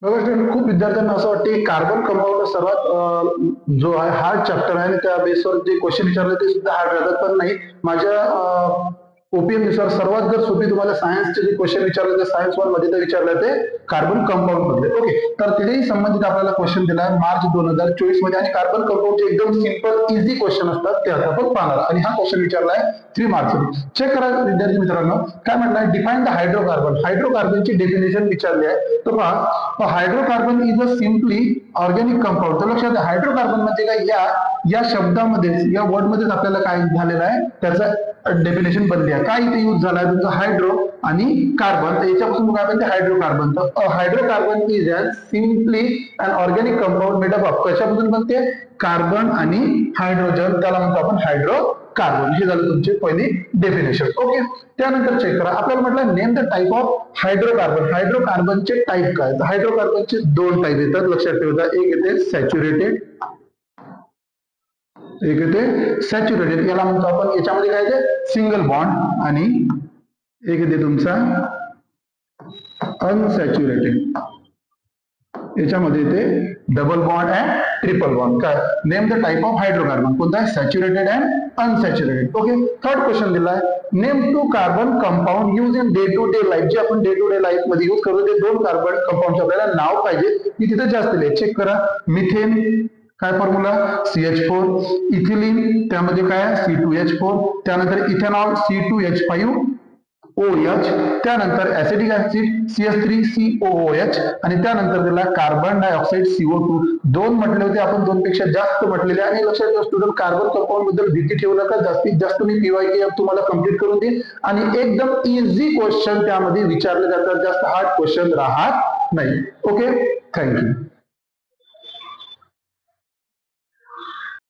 बघा student, खूप विद्यार्थ्यांना असं वाटते की कार्बन कंपाऊंड सर्वात जो आहे हार्ड चॅप्टर आहे आणि त्या बेसवर जे क्वेश्चन विचारले ते सुद्धा हार्ड राहतात, पण नाही. माझ्या ओपीएम नुसार सर्वात जर सोपी तुम्हाला सायन्सचे जे क्वेश्चन विचारले ते सायन्स वन मध्ये तर विचारले ते कार्बन कंपाऊंड मधले. ओके, तर तिथेही संबंधित आपल्याला क्वेश्चन दिला आहे मार्च 2024 मध्ये आणि कार्बन कंपाऊंडचे एकदम सिंपल इझी क्वेश्चन असतात ते आता आपण पाहणार आणि हा क्वेश्चन विचारलाय 3 मार्च मध्ये. चेक करा विद्यार्थी मित्रांनो, काय म्हटलंय, डिफाईन द हायड्रोकार्बन. हायड्रोकार्बनची डेफिनेशन विचारली आहे. तर पहा, hydrocarbon is a simply organic compound. तर लक्षात, हायड्रोकार्बन म्हणजे काय, या शब्दामध्ये या वर्ड मध्येच आपल्याला काय झालेलं आहे त्याचं डेफिनेशन बनली आहे. काय इथे यूज झालाय तुमचं हायड्रो आणि कार्बन, तर याच्यापासून काय बनते हायड्रोकार्बन. तर hydrocarbon is a simply an organic compound made up of, कशापासून बनते, कार्बन आणि हायड्रोजन, त्याला म्हणतो आपण हायड्रोकार्बन. हे झालं तुमची पहिली डेफिनेशन. ओके, त्यानंतर चेक करा, आपल्याला म्हटलं name the type of hydrocarbon. हायड्रोकार्बनचे टाइप काय, तर हायड्रोकार्बनचे 2 टाइप येतात, लक्षात ठेवा. एक येते सॅच्युरेटेड, एक येते सॅच्युरेटेड, याला म्हणतो आपण, याच्यामध्ये काय येते सिंगल बॉन्ड, आणि एक येते तुमचा अनसॅच्युरेटेड, याच्यामध्ये येते double bond and triple bond. काय, name the type of hydrocarbon, कोणता आहे, saturated and unsaturated. Okay, third question दिलाय, name 2 carbon compound use in day to day life. जे आपण डे टू डे लाईफ मध्ये यूज करतो ते 2 कार्बन कंपाऊंडचे आपल्याला नाव पाहिजे. मी तिथे जास्त लिहिले, चेक करा. मिथेन, काय फॉर्म्युला, CH4. इथिलीन, त्यामध्ये काय C2H4. त्यानंतर इथेनॉल C2H5OH. त्यानंतर ऍसिटिक ऍसिड CH3COOH, आणि त्यानंतर दिला कार्बन डायऑक्साइड CO2. 2 म्हटले होते आपण, 2 पेक्षा जास्त म्हटलेले. आणि लक्षात ठेवा स्टुडंट, कार्बन कंपाऊंड बद्दल भीती ठेवू नका, जास्तीत जास्त मी PYQ तुम्हाला कंप्लीट करून देईन आणि एकदम इझी क्वेश्चन त्यामध्ये विचारले जातात, जास्त हार्ड क्वेश्चन राहत नाही. Okay, thank you.